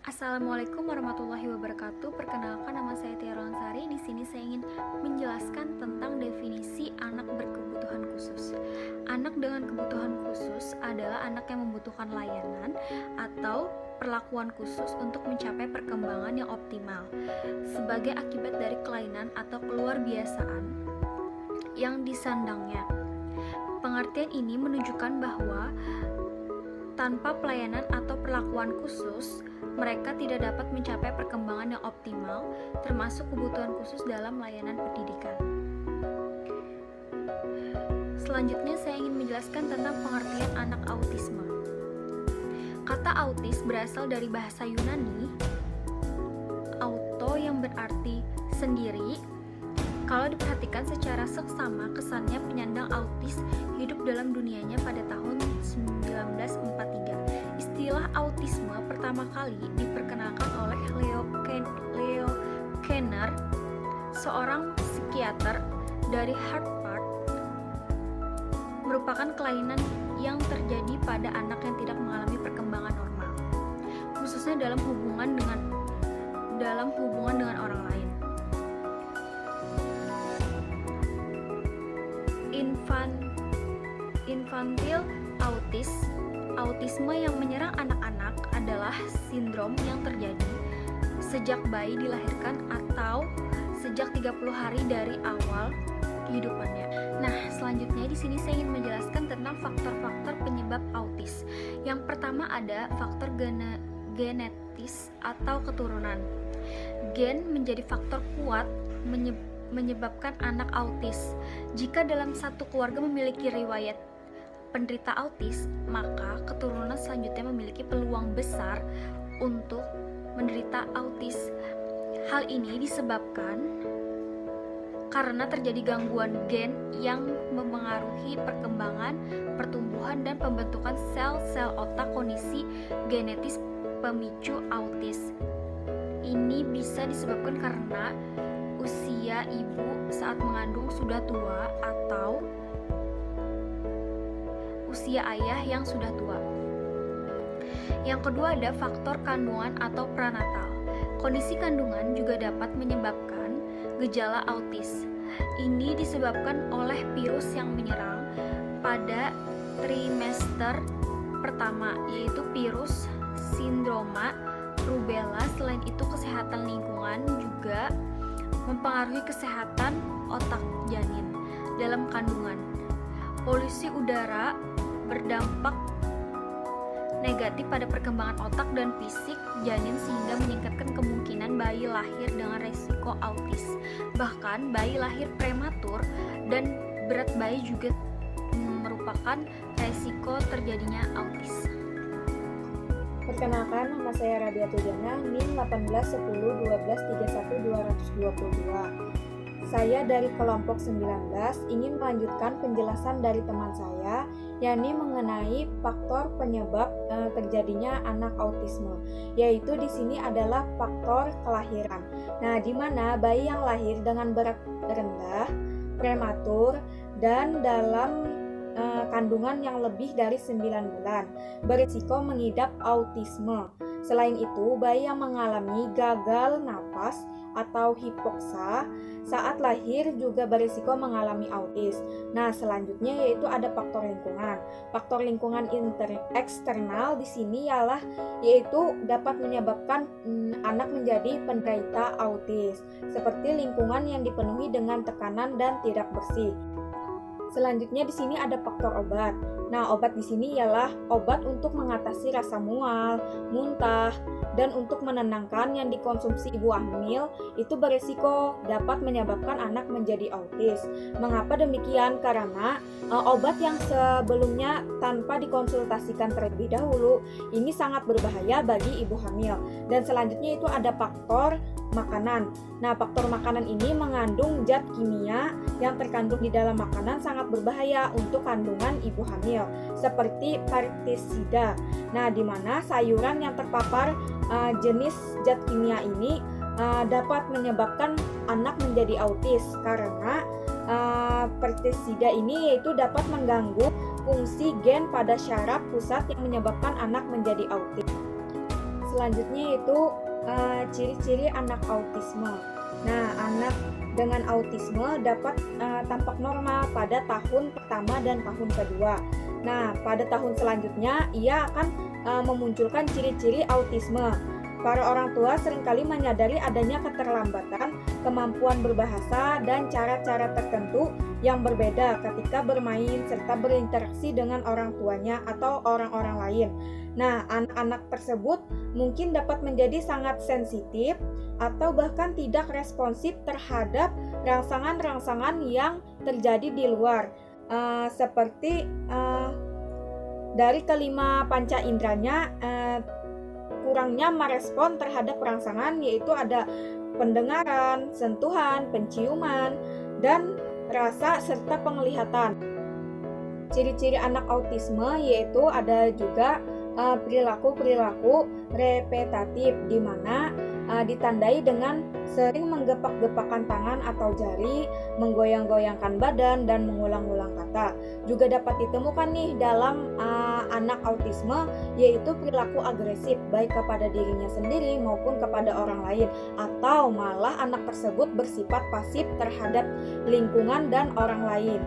Assalamualaikum warahmatullahi wabarakatuh. Perkenalkan, nama saya Tiara Lonsari. Di sini saya ingin menjelaskan tentang definisi anak berkebutuhan khusus. Anak dengan kebutuhan khusus adalah anak yang membutuhkan layanan atau perlakuan khusus untuk mencapai perkembangan yang optimal sebagai akibat dari kelainan atau keluarbiasaan yang disandangnya. Pengertian ini menunjukkan bahwa tanpa pelayanan atau perlakuan khusus, mereka tidak dapat mencapai perkembangan yang optimal, termasuk kebutuhan khusus dalam layanan pendidikan. Selanjutnya, saya ingin menjelaskan tentang pengertian anak autisme. Kata autis berasal dari bahasa Yunani, auto yang berarti sendiri. Kalau diperhatikan secara seksama, kesannya penyandang autis hidup dalam dunianya pada tahun 1943. Istilah autisme pertama kali diperkenalkan oleh Leo Kanner, seorang psikiater dari Harvard. Merupakan kelainan yang terjadi pada anak yang tidak mengalami perkembangan normal, khususnya dalam hubungan dengan orang lain. Infantile autisme yang menyerang anak-anak adalah sindrom yang terjadi sejak bayi dilahirkan atau sejak 30 hari dari awal kehidupannya. Nah, selanjutnya di sini saya ingin menjelaskan tentang faktor-faktor penyebab autis. Yang pertama ada faktor genetis atau keturunan. Gen menjadi faktor kuat menyebabkan anak autis. Jika dalam satu keluarga memiliki riwayat penderita autis, maka keturunan selanjutnya memiliki peluang besar untuk menderita autis. Hal ini disebabkan karena terjadi gangguan gen yang memengaruhi perkembangan, pertumbuhan, dan pembentukan sel-sel otak. Kondisi genetis pemicu autis ini bisa disebabkan karena usia ibu saat mengandung sudah tua atau usia ayah yang sudah tua. Yang kedua ada faktor kandungan atau pranatal. Kondisi kandungan juga dapat menyebabkan gejala autis. Ini disebabkan oleh virus yang menyerang pada trimester pertama, yaitu virus sindroma rubella. Selain itu, kesehatan lingkungan juga mempengaruhi kesehatan otak janin dalam kandungan. Polusi udara berdampak negatif pada perkembangan otak dan fisik janin sehingga meningkatkan kemungkinan bayi lahir dengan resiko autis. Bahkan bayi lahir prematur dan berat bayi juga merupakan resiko terjadinya autis. Perkenalkan, nama saya Rabiatul Jannah, NIM 18101312222. Saya dari kelompok 19 ingin melanjutkan penjelasan dari teman saya, yakni mengenai faktor penyebab terjadinya anak autisme, yaitu di sini adalah faktor kelahiran. Nah, di mana bayi yang lahir dengan berat rendah, prematur, dan dalam kandungan yang lebih dari 9 bulan berisiko mengidap autisme. Selain itu, bayi yang mengalami gagal napas atau hipoksia saat lahir juga berisiko mengalami autis. Nah, selanjutnya yaitu ada faktor lingkungan. Faktor lingkungan eksternal di sini yaitu dapat menyebabkan anak menjadi penderita autis, seperti lingkungan yang dipenuhi dengan tekanan dan tidak bersih. Selanjutnya di sini ada faktor obat. Nah, obat di sini ialah obat untuk mengatasi rasa mual, muntah, dan untuk menenangkan yang dikonsumsi ibu hamil itu berisiko dapat menyebabkan anak menjadi autis. Mengapa demikian? Karena obat yang sebelumnya tanpa dikonsultasikan terlebih dahulu ini sangat berbahaya bagi ibu hamil. Dan selanjutnya itu ada faktor makanan. Nah, faktor makanan ini mengandung zat kimia yang terkandung di dalam makanan sangat berbahaya untuk kandungan ibu hamil, seperti pestisida. Nah, di mana sayuran yang terpapar jenis zat kimia ini dapat menyebabkan anak menjadi autis karena pestisida ini yaitu dapat mengganggu fungsi gen pada syaraf pusat yang menyebabkan anak menjadi autis. selanjutnya yaitu ciri-ciri anak autisme. Nah, anak dengan autisme dapat tampak normal pada tahun pertama dan tahun kedua. Nah, pada tahun selanjutnya ia akan memunculkan ciri-ciri autisme. Para orang tua seringkali menyadari adanya keterlambatan kemampuan berbahasa dan cara-cara tertentu yang berbeda ketika bermain serta berinteraksi dengan orang tuanya atau orang-orang lain. Nah, anak-anak tersebut mungkin dapat menjadi sangat sensitif atau bahkan tidak responsif terhadap rangsangan-rangsangan yang terjadi di luar, seperti dari kelima panca inderanya kurangnya merespon terhadap rangsangan, yaitu ada pendengaran, sentuhan, penciuman, dan rasa serta penglihatan. Ciri-ciri anak autisme yaitu ada juga perilaku-perilaku repetitif, di mana ditandai dengan sering menggepak-gepakkan tangan atau jari, menggoyang-goyangkan badan, dan mengulang-ulang kata. Juga dapat ditemukan nih dalam anak autisme, yaitu perilaku agresif baik kepada dirinya sendiri maupun kepada orang lain, atau malah anak tersebut bersifat pasif terhadap lingkungan dan orang lain.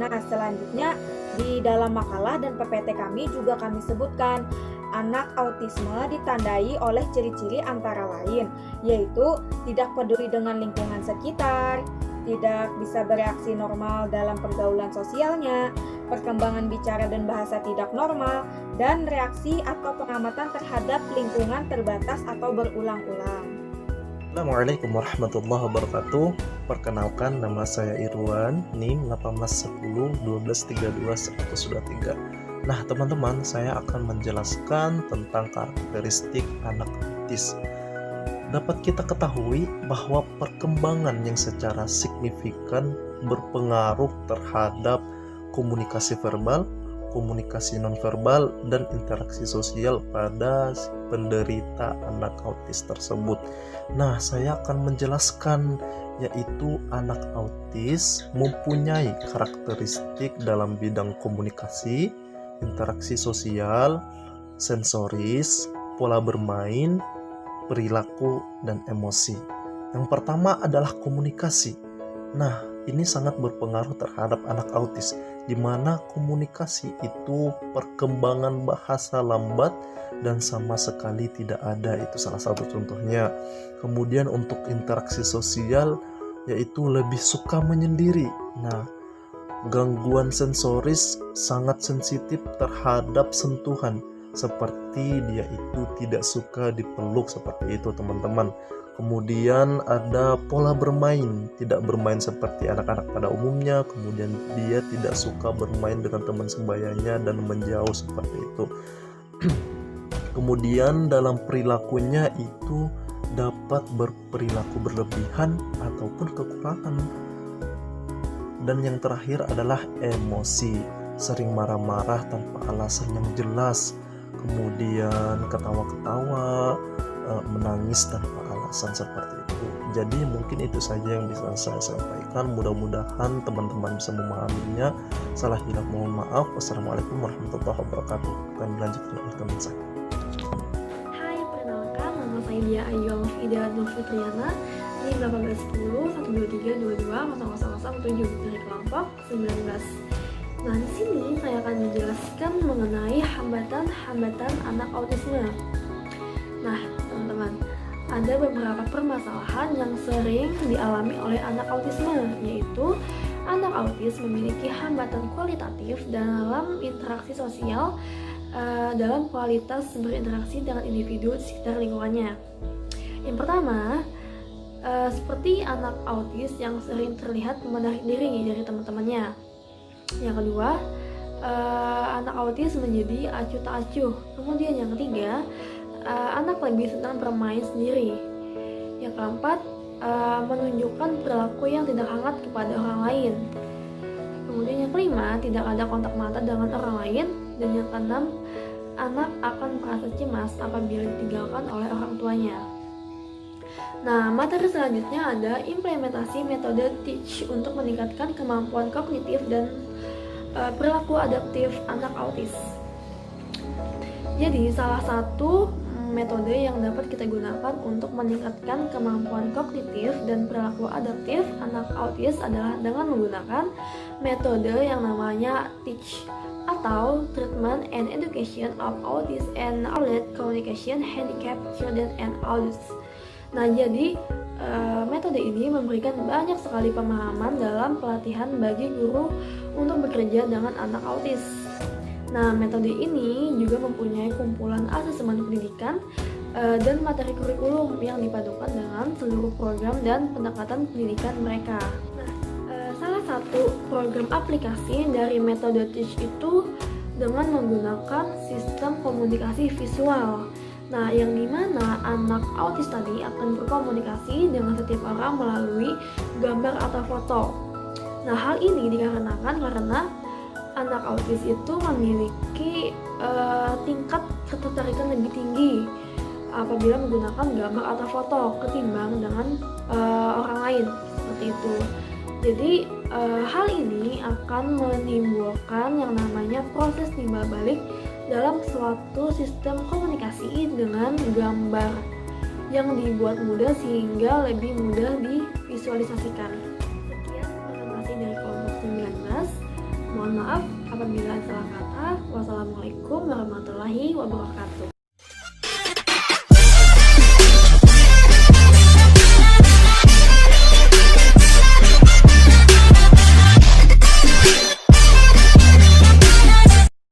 Nah, selanjutnya di dalam makalah dan PPT kami juga kami sebutkan anak autisme ditandai oleh ciri-ciri antara lain, yaitu tidak peduli dengan lingkungan sekitar, tidak bisa bereaksi normal dalam pergaulan sosialnya, perkembangan bicara dan bahasa tidak normal, dan reaksi atau pengamatan terhadap lingkungan terbatas atau berulang-ulang. Assalamualaikum warahmatullahi wabarakatuh. Perkenalkan, nama saya Irwan, NIM 181012321123. Nah, teman-teman, saya akan menjelaskan tentang karakteristik anak autis. Dapat kita ketahui bahwa perkembangan yang secara signifikan berpengaruh terhadap komunikasi verbal, komunikasi nonverbal, dan interaksi sosial pada penderita anak autis tersebut. Nah, saya akan menjelaskan, yaitu anak autis mempunyai karakteristik dalam bidang komunikasi, interaksi sosial, sensoris, pola bermain, perilaku, dan emosi. Yang pertama adalah komunikasi. Nah, ini sangat berpengaruh terhadap anak autis, di mana komunikasi itu perkembangan bahasa lambat dan sama sekali tidak ada, itu salah satu contohnya. Kemudian untuk interaksi sosial, yaitu lebih suka menyendiri. Nah, gangguan sensoris sangat sensitif terhadap sentuhan, seperti dia itu tidak suka dipeluk, seperti itu teman-teman. Kemudian ada pola bermain, tidak bermain seperti anak-anak pada umumnya. Kemudian dia tidak suka bermain dengan teman sebayanya dan menjauh, seperti itu. Kemudian dalam perilakunya itu dapat berperilaku berlebihan ataupun kekurangan. Dan yang terakhir adalah emosi, sering marah-marah tanpa alasan yang jelas, kemudian ketawa-ketawa, menangis tanpa alasan, seperti itu. Jadi mungkin itu saja yang bisa saya sampaikan. Mudah-mudahan teman-teman bisa memahaminya. Salah hilaf mohon maaf. Wassalamualaikum warahmatullahi wabarakatuh. Kami lanjutkan dengan saya. Hai, perkenalkan, nama saya Dia Ayu Alfida Nurfitriana, ini 1810-123-22-0007 dari kelompok 19. Nah, di sini saya akan menjelaskan mengenai hambatan-hambatan anak autisme. Nah, teman-teman, ada beberapa permasalahan yang sering dialami oleh anak autisme, yaitu anak autis memiliki hambatan kualitatif dalam interaksi sosial, dalam kualitas berinteraksi dengan individu di sekitar lingkungannya. Yang pertama, seperti anak autis yang sering terlihat menarik diri dari teman-temannya. Yang kedua, anak autis menjadi acuh tak acuh. Kemudian yang ketiga, anak lebih senang bermain sendiri. Yang keempat, menunjukkan perilaku yang tidak hangat kepada orang lain. Kemudian yang kelima, tidak ada kontak mata dengan orang lain. Dan yang keenam, anak akan merasa cemas apabila ditinggalkan oleh orang tuanya. Nah, materi selanjutnya ada implementasi metode TEACH untuk meningkatkan kemampuan kognitif dan perilaku adaptif anak autis. Jadi salah satu metode yang dapat kita gunakan untuk meningkatkan kemampuan kognitif dan perilaku adaptif anak autis adalah dengan menggunakan metode yang namanya TEACH atau Treatment and Education of Autism and Other Communication Handicapped Children and Adults. Nah, jadi metode ini memberikan banyak sekali pemahaman dalam pelatihan bagi guru untuk bekerja dengan anak autis. Nah, metode ini juga mempunyai kumpulan asesmen pendidikan dan materi kurikulum yang dipadukan dengan seluruh program dan pendekatan pendidikan mereka. Nah, salah satu program aplikasi dari metode TEACH itu dengan menggunakan sistem komunikasi visual. Nah, yang dimana anak autis tadi akan berkomunikasi dengan setiap orang melalui gambar atau foto. Nah, hal ini dikarenakan karena anak autis itu memiliki tingkat ketertarikan lebih tinggi apabila menggunakan gambar atau foto ketimbang dengan orang lain seperti itu. Jadi hal ini akan menimbulkan yang namanya proses timbal balik dalam suatu sistem komunikasi dengan gambar yang dibuat mudah sehingga lebih mudah divisualisasikan. Sekian presentasi dari kelompok 19. Mohon maaf apabila salah kata. Wassalamualaikum warahmatullahi wabarakatuh.